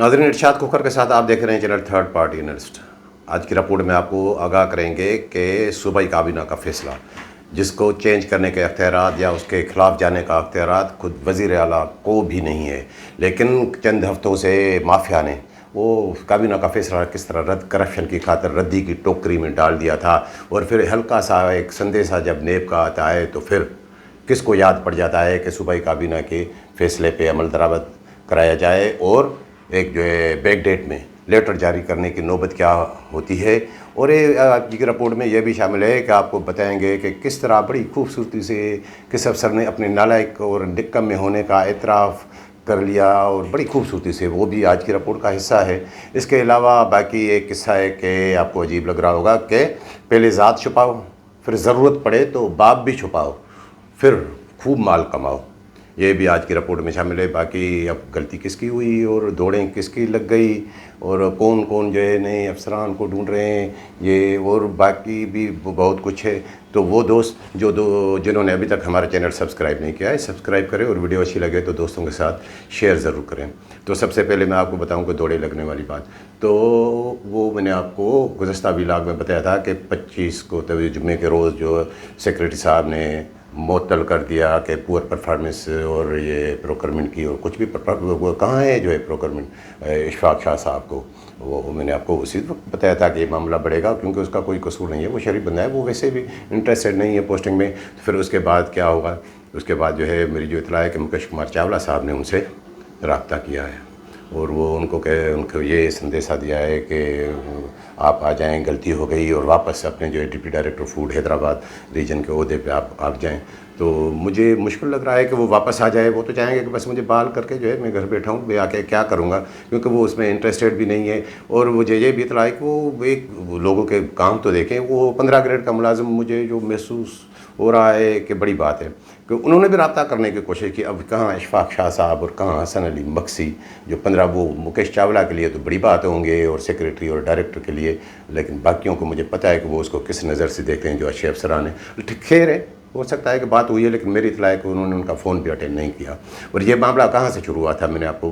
नाज़रीन, इरशाद खोखर के साथ आप देख रहे हैं चैनल थर्ड पार्टी एनालिस्ट। आज की रिपोर्ट में आपको आगाह करेंगे कि सूबाई काबीना का फैसला, जिसको चेंज करने के अख्तियारात या उसके खिलाफ जाने का अख्तियारात खुद वज़ीर आला को भी नहीं है, लेकिन चंद हफ्तों से माफिया ने वो काबीना का फैसला किस तरह रद्द करप्शन की खातर रद्दी की टोकरी में डाल दिया था। और फिर हल्का सा एक संदेशा जब नेब का आता है तो फिर किसको याद पड़ जाता है कि सूबाई काबीना के फैसले पे अमल दरामद कराया जाए और एक जो है बैक डेट में लेटर जारी करने की नौबत क्या होती है। और ये आज की रिपोर्ट में यह भी शामिल है कि आपको बताएंगे कि किस तरह बड़ी खूबसूरती से किस अफसर ने अपने नालायक और निकम में होने का एतराफ़ कर लिया और बड़ी खूबसूरती से, वो भी आज की रिपोर्ट का हिस्सा है। इसके अलावा बाकी एक किस्सा है कि आपको अजीब लग रहा होगा कि पहले ज़ात छुपाओ, फिर ज़रूरत पड़े तो बाप भी छुपाओ, फिर खूब माल कमाओ। ये भी आज की रिपोर्ट में शामिल है। बाकी अब गलती किसकी हुई और दौड़ें किसकी लग गई और कौन कौन जो है नए अफसरान को ढूंढ रहे हैं, ये और बाकी भी बहुत कुछ है। तो वो दोस्त जिन्होंने अभी तक हमारा चैनल सब्सक्राइब नहीं किया है, सब्सक्राइब करें और वीडियो अच्छी लगे तो दोस्तों के साथ शेयर ज़रूर करें। तो सबसे पहले मैं आपको बताऊं कि दौड़े लगने वाली बात, तो वो मैंने आपको गुज़श्ता व्लॉग में बताया था कि 25 को तो जुम्मे के रोज़ जो सेक्रेटरी साहब ने मुअत्तल कर दिया कि पुअर परफॉर्मेंस और ये प्रोक्योरमेंट की और कुछ भी वो कहाँ है जो है प्रोक्योरमेंट इशफाक शाह साहब को, वो मैंने आपको उसी वक्त बताया था कि ये मामला बढ़ेगा क्योंकि उसका कोई कसूर नहीं है, वो शरीफ बंदा है, वो वैसे भी इंटरेस्टेड नहीं है पोस्टिंग में। तो फिर उसके बाद क्या होगा, उसके बाद जो है मेरी जो इतला है कि मुकेश कुमार चावला साहब ने उनसे रब्ता किया है और वो उनको ये संदेशा दिया है कि आप आ जाएं, गलती हो गई, और वापस अपने जो है deputy director food Hyderabad region के ओहदे पे आप आ जाएं। तो मुझे मुश्किल लग रहा है कि वो वापस आ जाए। वो तो चाहेंगे कि बस मुझे बाल करके जो है मैं घर बैठा हूँ, मैं आके क्या करूँगा, क्योंकि वो उसमें इंटरेस्टेड भी नहीं है। और मुझे ये भी इतला है कि वो एक लोगों के काम तो देखें, वो 15 ग्रेड का मुलाजिम मुझे जो महसूस हो रहा है कि बड़ी बात है कि उन्होंने भी रब्ता करने की कोशिश की। अब कहाँ इशफाक शाह साहब और कहाँ हसन अली मक्सी जो 15, वो मुकेश चावला के लिए तो बड़ी बात होंगे और सेक्रेटरी और डायरेक्टर के लिए, लेकिन बाकियों को मुझे पता है कि वो उसको किस नज़र से देखते हैं जो अच्छे अफसरान हैं। खैर है, हो सकता है कि बात हुई है, लेकिन मेरी इतला है कि उन्होंने उनका फ़ोन भी अटेंड नहीं किया। और ये मामला कहाँ से शुरू हुआ था मैंने आपको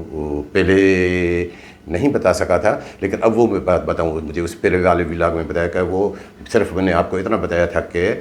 पहले नहीं बता सका था, लेकिन अब वो मैं बात बताऊँ। मुझे उस पहले वाले व्लॉग में बताया कि वो सिर्फ मैंने आपको इतना बताया था कि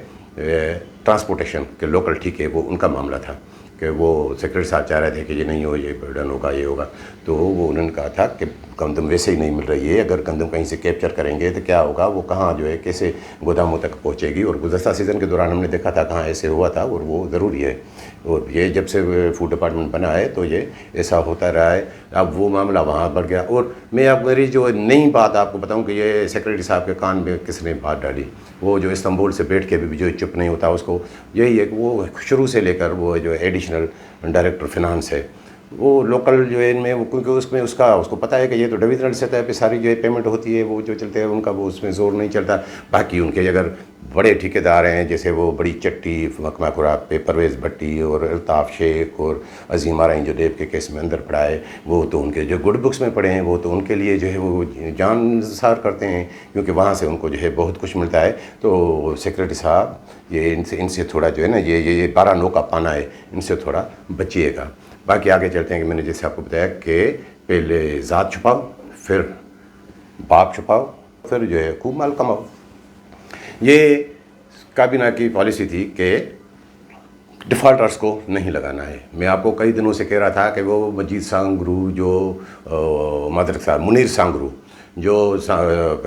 ट्रांसपोर्टेशन के लोकल ठीक है, वो उनका मामला था कि वो सेक्रेटरी साहब चाह रहे थे कि ये नहीं हो, ये डन होगा, ये होगा। तो वो उन्होंने कहा था कि गंदम वैसे ही नहीं मिल रही है, अगर गंदम कहीं से कैप्चर करेंगे तो क्या होगा, वो कहाँ जो है कैसे गोदामों तक पहुँचेगी। और गुज़श्ता सीज़न के दौरान हमने देखा था कहाँ ऐसे हुआ था, और वो ज़रूरी है। और ये जब से फूड डिपार्टमेंट बना है तो ये ऐसा होता रहा है। अब वो मामला वहाँ बढ़ गया। और मैं अब मेरी जो नई बात आपको बताऊँ कि ये सेक्रेटरी साहब के कान में किसने बात डाली, वो जो इस्तांबुल से बैठ के भी जो चुप नहीं होता उसको, यही है कि वो शुरू से लेकर वो जो एडिशनल डायरेक्टर फिनांस है, वो लोकल जो है इनमें, वो क्योंकि उसमें उसको पता है कि ये तो डिविजनल सतह पे सारी जो है पेमेंट होती है, वो जो चलते हैं उनका वो उसमें ज़ोर नहीं चलता। बाकी उनके अगर बड़े ठेकेदार हैं, जैसे वो बड़ी चट्टी महकमा खुराक पे परवेज़ भट्टी और अल्ताफ़ शेख और अजीम आरा जो डेब के केस में अंदर पड़ा है, वो तो उनके जो गुड बुक्स में पड़े हैं, वो तो उनके लिए जो है वो जान सार करते हैं, क्योंकि वहाँ से उनको जो है बहुत कुछ मिलता है। तो सेक्रेटरी साहब ये इनसे थोड़ा जो है ना, ये 12 नौ का पाना है, इनसे थोड़ा बचिएगा। बाकी आगे चलते हैं कि मैंने जैसे आपको बताया कि पहले ज़ात छुपाओ, फिर बाप छुपाओ, फिर जो है खूब माल कमाओ। ये काबीना की पॉलिसी थी कि डिफ़ॉल्टर्स को नहीं लगाना है। मैं आपको कई दिनों से कह रहा था कि वो मजीद सांगरू जो मदरसा मुनीर सांगरू जो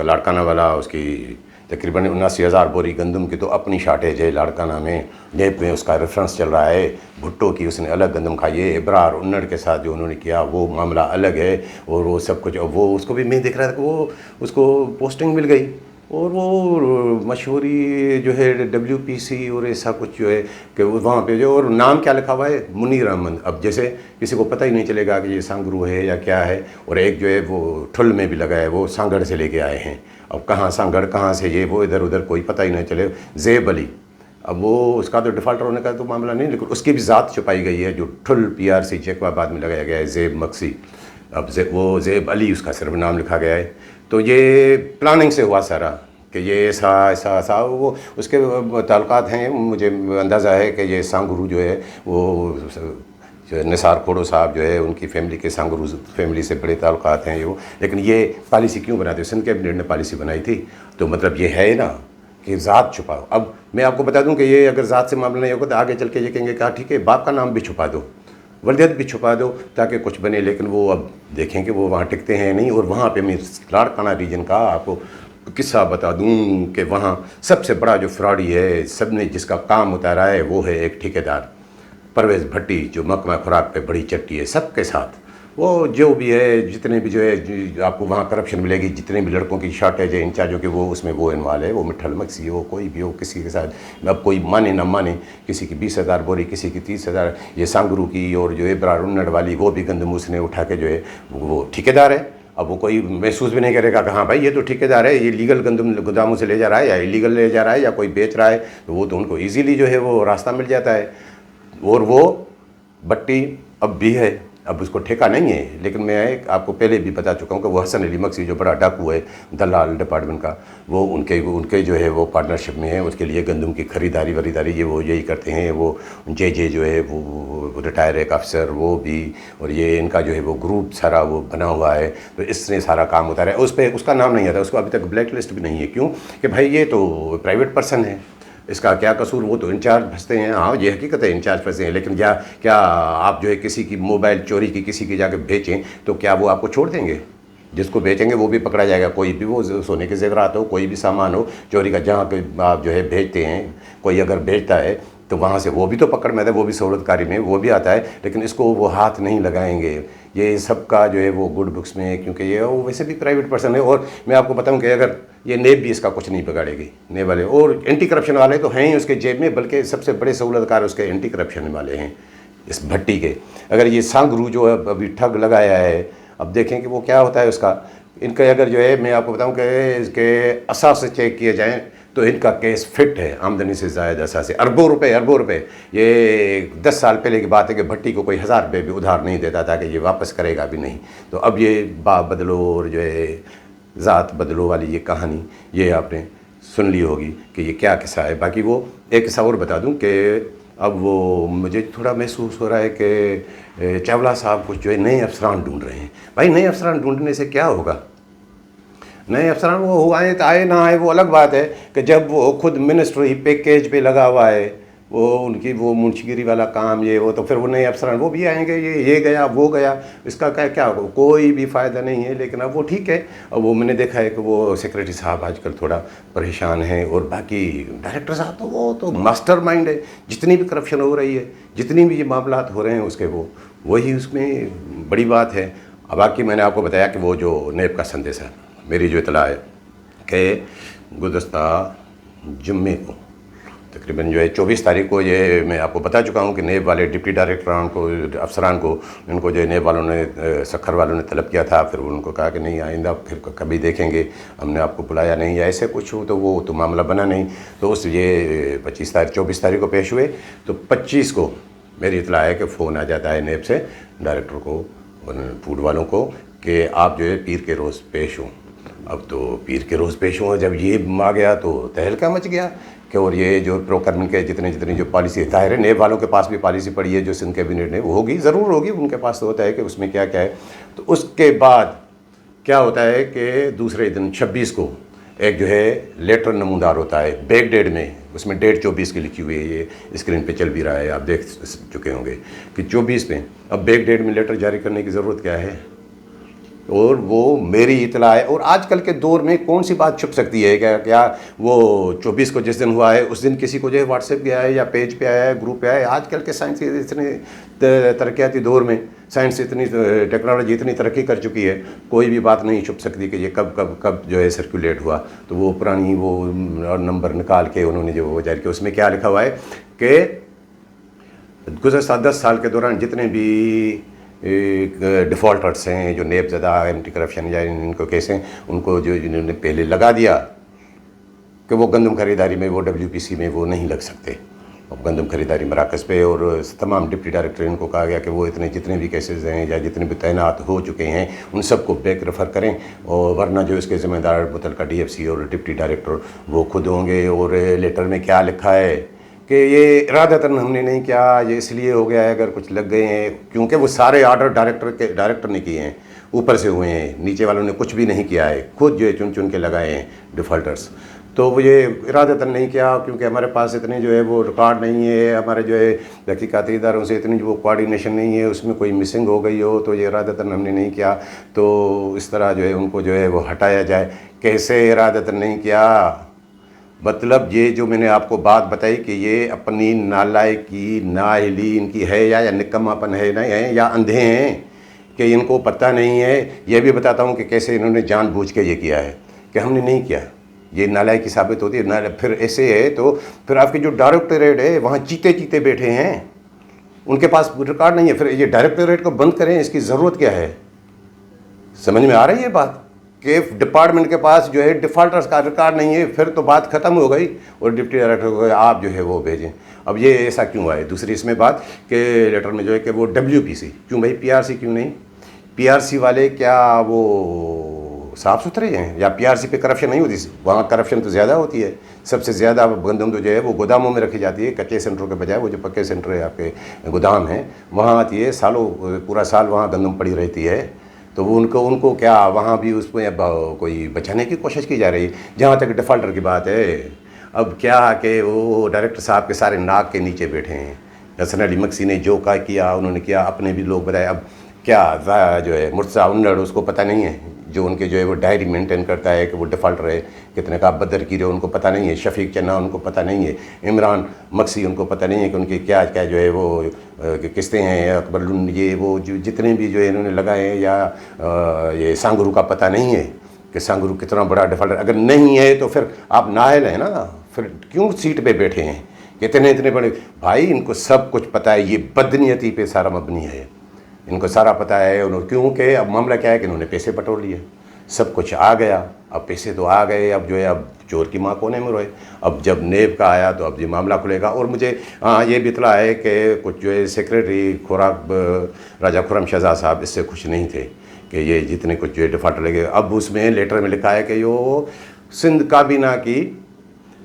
लाड़काना वाला, उसकी तकरीबन 79,000 बोरी गंदम की तो अपनी शार्टेज है लाड़काना में, जेब में उसका रेफरेंस चल रहा है। भुट्टो की उसने अलग गंदम खाई है, इब्रार उन्नड़ के साथ जो उन्होंने किया वो मामला अलग है। और वो सब कुछ, वो उसको भी मैं देख रहा था कि वो उसको पोस्टिंग मिल गई और वो मशहूरी जो है WPC और ऐसा कुछ जो है कि वो वहाँ पे जो, और नाम क्या लिखा हुआ है, मुनीर अहमद। अब जैसे किसी को पता ही नहीं चलेगा कि ये सांगरू है या क्या है। और एक जो है वो ठुल में भी लगा है, वो सांगड़ से लेके आए हैं। अब कहाँ सांगड़, कहाँ से ये वो, इधर उधर कोई पता ही नहीं चले। ज़ेब अली, अब वो उसका तो डिफ़ॉल्टर होने का तो मामला नहीं, लेकिन उसकी भी ज़ात छुपाई गई है। जो ठुल PRC चेकवाबाद में लगाया गया है, ज़ेब मक्सी, अब वो ज़ेब अली उसका सिर्फ नाम लिखा गया है। तो ये प्लानिंग से हुआ सारा कि ये ऐसा ऐसा ऐसा, वो उसके ताल्लुकात हैं। मुझे अंदाज़ा है कि ये सांगरू जो है वो जो है निसार खोड़ो साहब जो है उनकी फैमिली के सांगरू फैमिली से बड़े ताल्लुकात हैं ये वो, लेकिन ये पॉलिसी क्यों बनाते हो? सिंध कैबिनेट ने पॉलिसी बनाई थी, तो मतलब ये है ना कि ज़ात छुपाओ। अब मैं आपको बता दूं कि ये अगर ज़ात से मामला नहीं होगा तो आगे चल के ये कहेंगे कहा ठीक है बाप का नाम भी छुपा दो, वल्दियत भी छुपा दो ताकि कुछ बने, लेकिन वो अब देखें कि वो वहाँ टिकते हैं नहीं। और वहाँ पे मैं लाड़काना रीजन का आपको किस्सा बता दूं कि वहाँ सबसे बड़ा जो फ्रॉडी है, सब ने जिसका काम उतारा है वो है एक ठेकेदार परवेज़ भट्टी, जो महकमा खुराक पे बड़ी चट्टी है सबके साथ। वो जो भी है जितने भी जो है आपको वहाँ करप्शन मिलेगी, जितने भी लड़कों की शॉर्टेज है इंचार्जों के, वो उसमें वो इन्वॉल्व है। वो मिठल मक्सी हो कोई भी हो, किसी के साथ अब कोई माने ना माने, किसी की 20,000 बोरी, किसी की 30,000। ये सांगरू की और जो इब्रार उन्नड़ वाली वो भी गंदमूस ने उठा के जो है वो ठेकेदार है। अब वो कोई महसूस भी नहीं करेगा कि हाँ भाई ये तो ठेकेदार है, ये लीगल गंदम गोदामों से ले जा रहा है या इलीगल ले जा रहा है या कोई बेच रहा है, तो वो तो उनको ईजीली जो है वो रास्ता मिल जाता है। और वो भट्टी अब भी है, अब उसको ठेका नहीं है, लेकिन मैं आपको पहले भी बता चुका हूँ कि वो हसन अली मक्सी जो बड़ा डाकू है दलाल डिपार्टमेंट का, वो उनके जो है वो पार्टनरशिप में है। उसके लिए गंदम की खरीदारी वरीदारी ये वो यही करते हैं। वो जे जो है वो रिटायर एक अफसर वो भी, और ये इनका जो है वो ग्रुप सारा वो बना हुआ है, तो इसने सारा काम उतारा है। उस पर उसका नाम नहीं आता, उसको अभी तक ब्लैक लिस्ट भी नहीं है। क्यों कि भाई ये तो प्राइवेट पर्सन है, इसका क्या कसूर? वो तो इंचार्ज फंसते हैं। हाँ ये हकीकत है इंचार्ज फंसे हैं, लेकिन क्या आप जो है किसी की मोबाइल चोरी की किसी की जाकर बेचें तो क्या वो आपको छोड़ देंगे? जिसको बेचेंगे वो भी पकड़ा जाएगा। कोई भी वो सोने के ज़ेवरात हो, कोई भी सामान हो चोरी का, जहाँ पे आप जो है भेजते हैं, कोई अगर बेचता है तो वहाँ से वो भी तो पकड़ में आता है, वो भी सहूलतकारी में वो भी आता है, लेकिन इसको वो हाथ नहीं लगाएंगे। ये सबका जो है वो गुड बुक्स में है, क्योंकि ये वो वैसे भी प्राइवेट पर्सन है। और मैं आपको बताऊं कि अगर ये नेब भी इसका कुछ नहीं बिगाड़ेगी, नेब वाले और एंटी करप्शन वाले तो हैं ही उसके जेब में, बल्कि सबसे बड़े सहूलतकार उसके एंटी करप्शन वाले हैं इस भट्टी के। अगर ये सांगरू जो है अभी ठग लगाया है, अब देखें कि वो क्या होता है उसका। इनका अगर जो है मैं आपको बताऊं कि इसके असास से चेक किए जाएँ तो इनका केस फिट है, आमदनी से ज़ायद असासे अरबों रुपए। ये 10 साल पहले की बात है कि भट्टी को कोई 1000 रुपये भी उधार नहीं देता था कि ये वापस करेगा भी नहीं। तो अब ये बाप बदलो और जो है ज़ात बदलो वाली ये कहानी ये आपने सुन ली होगी कि ये क्या किस्सा है। बाकी वो एक किस्सा और बता दूं कि अब वो मुझे थोड़ा महसूस हो रहा है कि चावला साहब कुछ जो है नए अफसरान ढूंढ रहे हैं। भाई नए अफसरान ढूंढने से क्या होगा? नए अफसरान वो आए तो आए ना आए वो अलग बात है, कि जब वो खुद मिनिस्ट्री पैकेज पे लगा हुआ है, वो उनकी वो मुंशीगिरी वाला काम ये वो, तो फिर वो नए अफसरान वो भी आएंगे, ये गया वो गया, इसका क्या होगा? कोई भी फ़ायदा नहीं है। लेकिन अब वो ठीक है। अब वो मैंने देखा है कि वो सेक्रेटरी साहब आजकल थोड़ा परेशान हैं, और बाकी डायरेक्टर साहब तो वो तो मास्टरमाइंड है। जितनी भी करप्शन हो रही है, जितनी भी ये मामला हो रहे हैं उसके वही उसमें बड़ी बात है। अब बाकी मैंने आपको बताया कि वो जो नेब का संदेश है, मेरी जो इतला है कि गुज़श्ता जुम्मे को तकरीबन जो है 24 तारीख को, ये मैं आपको बता चुका हूँ कि नेब वाले डिप्टी डायरेक्टरान को अफसरान को इनको जो है नेब वालों ने सखर वालों ने तलब किया था। फिर उनको कहा कि नहीं आइंदा फिर कभी देखेंगे, हमने आपको बुलाया नहीं या ऐसे कुछ हो, तो वो तो मामला बना नहीं। तो उस ये 24 तारीख को पेश हुए। तो 25 को मेरी इतला है कि फ़ोन आ जाता है नेब से डायरेक्टर को, फूड वालों को, कि आप जो है पीर के रोज़ पेश हों। अब तो पीर के रोज़ पेश हुआ, जब ये आ गया तो तहलका मच गया कि और ये जो प्रोक्योरमेंट के जितनी जो पॉलिसी जाहिर है नेब वालों के पास भी पॉलिसी पड़ी है जो सिंध कैबिनेट ने, वो होगी ज़रूर होगी, उनके पास तो होता है कि उसमें क्या क्या है। तो उसके बाद क्या होता है कि दूसरे दिन 26 को एक जो है लेटर नमूदार होता है बैक डेट में, उसमें डेट 24 की लिखी हुई है, ये स्क्रीन पे चल भी रहा है, आप देख चुके होंगे कि 24 में। अब बैक डेट में लेटर जारी करने की ज़रूरत क्या है? और वो मेरी इतला है। और आजकल के दौर में कौन सी बात छुप सकती है? क्या वो 24 को जिस दिन हुआ है उस दिन किसी को जो है व्हाट्सएप पे आया है या पेज पे आया है, ग्रुप पे आया है? आजकल के साइंस इतने तरक्याती दौर में, साइंस इतनी टेक्नोलॉजी इतनी तरक्की कर चुकी है, कोई भी बात नहीं छुप सकती कि ये कब जो है सर्कुलेट हुआ। तो वो पुरानी वो नंबर निकाल के उन्होंने जो वो जारी किया, उसमें क्या लिखा हुआ है कि गुज़श्ता 10 साल के दौरान जितने भी डिफ़ॉल्टर्स हैं जो नेब ज़दा एंटी करप्शन या इनको केस हैं, उनको जो इन्होंने पहले लगा दिया कि वो गंदम खरीदारी में, वो WPC में वो नहीं लग सकते। अब गंदम खरीदारी मराकज़ पे और तमाम डिप्टी डायरेक्टर इनको कहा गया कि वो जितने भी केसेस हैं या जितने भी तैनात हो चुके हैं उन सबको बैक रेफ़र करें, और वरना जो इसके ज़िम्मेदार मुतल्लिका DFC और डिप्टी डायरेक्टर वो खुद होंगे। और लेटर में क्या लिखा है कि ये इरादतन हमने नहीं किया, ये इसलिए हो गया है, अगर कुछ लग गए हैं, क्योंकि वो सारे ऑर्डर डायरेक्टर ने किए हैं, ऊपर से हुए हैं, नीचे वालों ने कुछ भी नहीं किया है, खुद जो है चुन चुन के लगाए हैं डिफ़ॉल्टर्स। तो वो ये इरादतन नहीं किया, क्योंकि हमारे पास इतनी जो है वो रिकॉर्ड नहीं है, हमारे जो है तहकीकाती इदारों से इतनी जो वो कोऑर्डिनेशन नहीं है, उसमें कोई मिसिंग हो गई हो, तो ये इरादतन हमने नहीं किया, तो इस तरह जो है उनको जो है वो हटाया जाए। कैसे इरादतन नहीं किया? मतलब ये जो मैंने आपको बात बताई कि ये अपनी नालायकी, नाअहली इनकी है या निकम्मापन है, नहीं है, या अंधे हैं कि इनको पता नहीं है। ये भी बताता हूँ कि कैसे इन्होंने जानबूझ के ये किया है कि हमने नहीं किया, ये नालायकी साबित होती है ना। फिर ऐसे है तो फिर आपके जो डायरेक्टरेट है वहाँ चीते चीते बैठे हैं, उनके पास रिकॉर्ड नहीं है, फिर ये डायरेक्टरेट को बंद करें, इसकी ज़रूरत क्या है? समझ में आ रही है बात कि डिपार्टमेंट के पास जो है डिफ़ॉल्टर्स का रिकॉर्ड नहीं है, फिर तो बात ख़त्म हो गई और डिप्टी डायरेक्टर को आप जो है वो भेजें। अब ये ऐसा क्यों है? दूसरी इसमें बात कि लेटर में जो है कि वो WPC क्यों भाई, PRC क्यों नहीं? PRC वाले क्या वो साफ़ सुथरे हैं या PRC पे करप्शन नहीं होती? वहाँ करप्शन तो ज़्यादा होती है, सबसे ज़्यादा गंदम तो जो है वो गोदामों में रखी जाती है, कच्चे सेंटरों के बजाय वो जो पक्के सेंटर है आपके गोदाम हैं वहाँ आती है, सालों पूरा साल वहाँ गंदम पड़ी रहती है। तो वो उनको क्या वहाँ भी उसमें अब कोई बचाने की कोशिश की जा रही है। जहाँ तक डिफ़ॉल्टर की बात है, अब क्या कि वो डायरेक्टर साहब के सारे नाक के नीचे बैठे हैं। हसन अली मक्सी ने जो का किया उन्होंने किया, अपने भी लोग बताए। अब क्या जो है मुर्तज़ा उन्नड़, उसको पता नहीं है, जो उनके जो है वो डायरी मेंटेन करता है कि वो डिफ़ॉल्टर है, कितने का बदर की रहे उनको पता नहीं है, शफीक चन्ना उनको पता नहीं है, इमरान मक्सी उनको पता नहीं है कि उनकी क्या क्या जो है वो किस्तें हैं, अकबर ये वो जो जितने भी जो है इन्होंने लगाए हैं, या ये सांगरू का पता नहीं है कि सांगरू कितना बड़ा डिफ़ॉल्टर। अगर नहीं है तो फिर आप नाअहल हैं ना, फिर क्यों सीट पे बैठे हैं? कितने इतने बड़े भाई, इनको सब कुछ पता है, ये बदनीयती पे सारा मबनी है, इनको सारा पता है। उन्होंने क्योंकि अब मामला क्या है कि इन्होंने पैसे बटोर लिए, सब कुछ आ गया, अब पैसे तो आ गए, अब जो है अब चोर की माँ कोने में रोए। अब जब नेब का आया तो अब ये मामला खुलेगा। और मुझे ये भी इतला है कि कुछ जो है सेक्रेटरी खुराक राजा खुरम शहजाद साहब इससे खुश नहीं थे कि ये जितने कुछ जो है डिफ़ॉल्टर लगे। अब उसमें लेटर में लिखा है कि यो सिंध काबीना की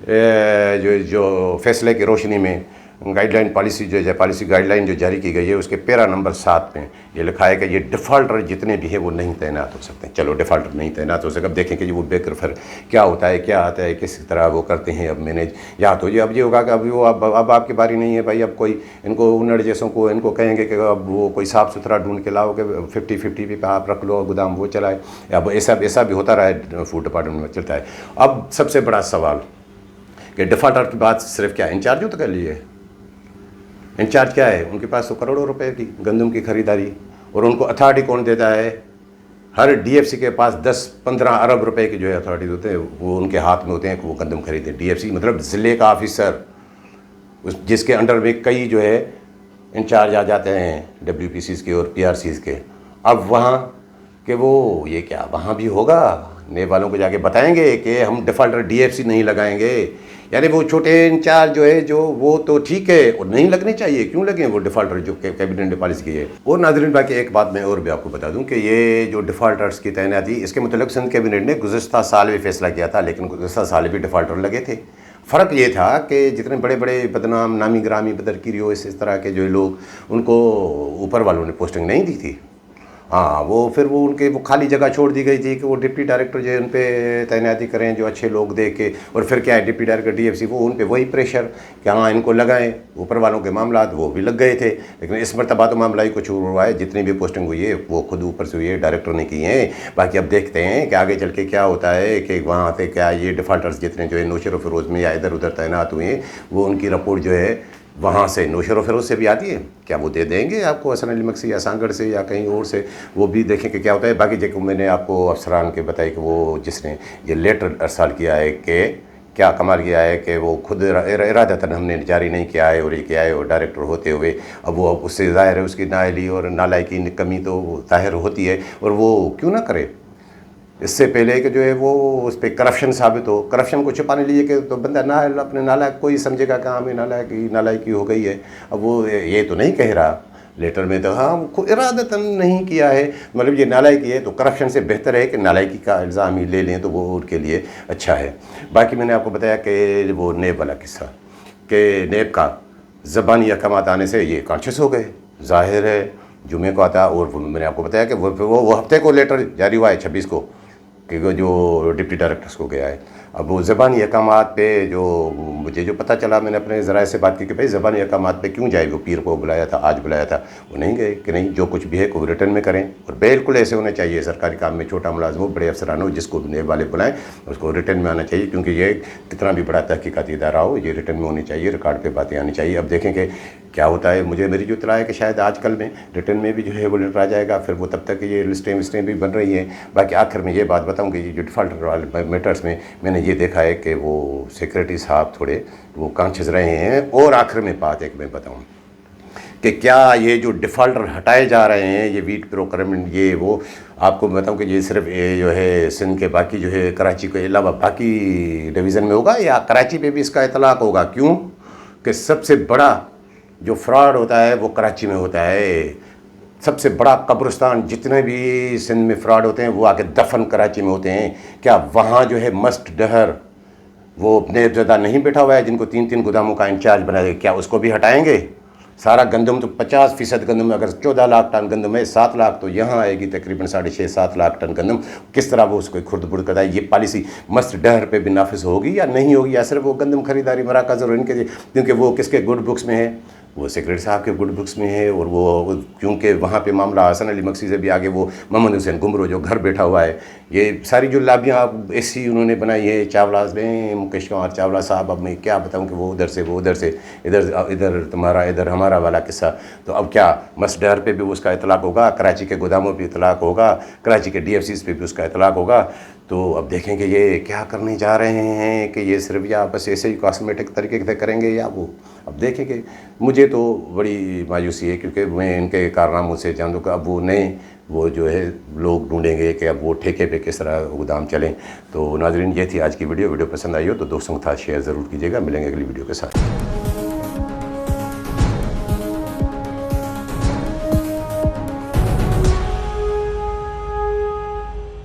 जो फैसले की रोशनी में गाइडलाइन पॉलिसी जो है, पॉलिसी गाइडलाइन जो जारी की गई है, उसके पैरा नंबर 7 में ये लिखा है कि ये डिफ़ॉल्टर जितने भी हैं वो नहीं तैनात हो सकते। चलो डिफ़ॉल्टर नहीं तैनात हो सकते, अब देखें कि वो बेकर फिर क्या होता है, क्या आता है, किस तरह वो करते हैं अब मैनेज। या तो ये अब ये होगा कि अब वो अब आपकी बारी नहीं है भाई, अब कोई इनको उन्नड़ जैसों को इनको कहेंगे कि अब वो कोई साफ़ सुथरा ढूंढ के लाओ कि 50-50 पे आप रख लो, गोदाम वो चलाए। अब ऐसा भी होता रहा है, फूड डिपार्टमेंट में चलता है। अब सबसे बड़ा सवाल कि डिफ़ॉल्टर की बात सिर्फ क्या इंचार्जों तक कर ली है? इंचार्ज क्या है? उनके पास तो करोड़ों रुपए की गंदम की खरीदारी, और उनको अथॉरिटी कौन देता है? हर DFC के पास 10-15 अरब रुपए के जो है अथॉरिटीज होते हैं, वो उनके हाथ में होते हैं कि वो गंदम खरीदें। DFC मतलब ज़िले का ऑफिसर, जिसके अंडर में कई जो है इंचार्ज आ जाते हैं WPCs के और PRCs के। अब वहाँ कि वो ये क्या वहाँ भी होगा? नेब वालों को जाके बताएंगे कि हम डिफ़ॉल्टर DFC नहीं लगाएंगे, यानी वो छोटे इंचार्ज जो है जो वो तो ठीक है और नहीं लगने चाहिए, क्यों लगे वो डिफ़ॉल्टर जो कैबिनेट ने पॉलिसी की है। और नाज़रीन बाकी एक बात मैं और भी आपको बता दूं कि ये जो डिफ़ॉल्टर्स की तैनाती, इसके मतलब सिंध कैबिनेट ने गुज़श्ता साल भी फैसला किया था, लेकिन गुज़श्ता साल भी डिफ़ॉल्टर लगे थे। फ़र्क ये था कि जितने बड़े बड़े बदनाम नामी ग्रामी बदरकीरी हो इस तरह के जो लोग, उनको ऊपर वालों ने पोस्टिंग नहीं दी थी। हाँ, वो फिर वो उनके वो खाली जगह छोड़ दी गई थी कि वो डिप्टी डायरेक्टर जो है उन पर तैनाती करें जो अच्छे लोग देख के। और फिर क्या है, डिप्टी डायरेक्टर DFC वो उन पर वही प्रेशर कि हाँ इनको लगाएं। ऊपर वालों के मामला वो भी लग गए थे, लेकिन इस मरतबा तो मामला ही कुछ हुआ है। जितनी भी पोस्टिंग हुई है वो खुद ऊपर से हुई है, डायरेक्टर ने की है। बाकी अब देखते हैं कि आगे चल के क्या होता है कि वहाँ पे क्या ये डिफ़ॉल्टर्स जितने जो है नौशर व फिरोज़ में या इधर उधर तैनात हुए हैं, वो उनकी रिपोर्ट जो है वहाँ से नौशर व फिरोज़ से भी आती है, क्या वो दे देंगे आपको हसन अली मक्सी या सांगड़ से या कहीं और से, वो भी देखें कि क्या होता है। बाकी जो मैंने आपको अफसरान के बताया कि वो जिसने ये लेटर अरसाल किया है कि क्या कमाल किया है कि वो खुद इरादतन हमने जारी नहीं किया है और ये किया है, और डायरेक्टर होते हुए अब वो उससे ज़ाहिर है उसकी नाअहली और नालायकी कमी तो ज़ाहिर होती है, और वो क्यों ना करे इससे पहले कि जो है वो उस पर करप्शन साबित हो। करप्शन को छुपाने लिए कि तो बंदा ना अपने नालायक कोई समझेगा कि हाँ हमें नालायकी हो गई है। अब वो ये तो नहीं कह रहा लेटर में तो हाँ वो इरादतन नहीं किया है, मतलब ये नालायकी है, तो करप्शन से बेहतर है कि नालायकी का इल्ज़ाम ही ले लें तो वो उनके लिए अच्छा है। बाकी मैंने आपको बताया कि वो नेब वाला किस्सा कि नेब का ज़बानी अहकामात आने से ये कॉन्शियस हो गए। ज़ाहिर है जुमे को आता, और मैंने आपको बताया कि वो हफ्ते को लेटर जारी हुआ है 26 को कि वो जो डिप्टी डायरेक्टर्स को गया है। अब वो ज़बानी अहकामात पे जो मुझे जो पता चला, मैंने अपने ज़राए से बात की कि भाई ज़बानी अहकामात पे क्यों जाए, वो पीर को बुलाया था, आज बुलाया था, वो नहीं गए कि नहीं जो कुछ भी है को रिटर्न में करें। और बिल्कुल ऐसे होने चाहिए, सरकारी काम में छोटा मुलाज़िम हो, बड़े अफसरान हो, जिसको नेब वाले बुलाएं उसको रिटर्न में आना चाहिए, क्योंकि ये कितना भी बड़ा तहकीकाती इदारा हो ये रिटर्न में होनी चाहिए, रिकॉर्ड पे बातें आनी चाहिए। अब देखें कि क्या होता है। मेरी जो इत्तला है कि शायद आजकल में रिटर्न में भी जो है वो लेटर आ जाएगा, फिर वो तब तक ये लिस्टें विस्टें भी बन रही हैं। बाकी आखिर में ये बात बताऊँ कि ये जो डिफ़ॉल्टर वाले मैटर्स में मैंने ये देखा है कि वो सेक्रेटरी साहब थोड़े वो कॉन्शियस रहे हैं। और आखिर में बात एक मैं बताऊँ कि क्या ये जो डिफ़ॉल्टर हटाए जा रहे हैं, ये वीट प्रोक्योरमेंट, ये वो आपको बताऊं कि ये सिर्फ ये जो है सिंध के बाकी जो है कराची के अलावा बाकी डिवीज़न में होगा, या कराची पे भी इसका इतलाक़ होगा? क्यों कि सबसे बड़ा जो फ्रॉड होता है वो कराची में होता है। सबसे बड़ा कब्रिस्तान जितने भी सिंध में फ्रॉड होते हैं वो आके दफन कराची में होते हैं। क्या वहाँ जो है मस्ट डहर वो नेबज़दा नहीं बैठा हुआ है जिनको 3-3 गोदामों का इंचार्ज बना दे, क्या उसको भी हटाएंगे? सारा गंदम तो 50% गंदम, अगर 14 लाख टन गंदम है, 7 लाख तो यहाँ आएगी, तकरीबन 6.5-7 लाख टन गंदम। किस तरह वो उसको खुर्द-बुर्द करता है? ये पॉलिसी मस्ट डहर पे भी नाफिज होगी या नहीं होगी, या सिर्फ वो गंदम खरीदारी मराकज़ और इनके, क्योंकि वो किसके गुड बुक्स में है? वो सेक्रेटरी साहब के गुड बुक्स में है। और वो क्योंकि वहाँ पे मामला हसन अली मक्सी से भी आगे वो मोहम्मद हुसैन गुमरो जो घर बैठा हुआ है, ये सारी जो लाबियाँ ऐसी उन्होंने बनाई है, चावला में मुकेश कुमार चावला साहब, अब मैं क्या बताऊँ कि वो उधर से वो उधर से इधर तुम्हारा इधर हमारा वाला किस्सा। तो अब क्या मस्ट डहर पे भी उसका इतलाक़ होगा, कराची के गोदामों पे इतलाक़ होगा, कराची के DFCs पे भी उसका इतलाक़ होगा? तो अब देखेंगे ये क्या करने जा रहे हैं कि ये सिर्फ या बस ऐसे ही कॉस्मेटिक तरीके से करेंगे या वो, अब देखेंगे। मुझे तो बड़ी मायूसी है, क्योंकि मैं इनके कारनामों से जानूँ कि अब वो नए वो जो है लोग ढूंढेंगे कि अब वो ठेके पे किस तरह गोदाम चलें। तो नाज़रीन, ये थी आज की वीडियो पसंद आई हो तो दोस्तों के साथ शेयर ज़रूर कीजिएगा। मिलेंगे अगली वीडियो के साथ।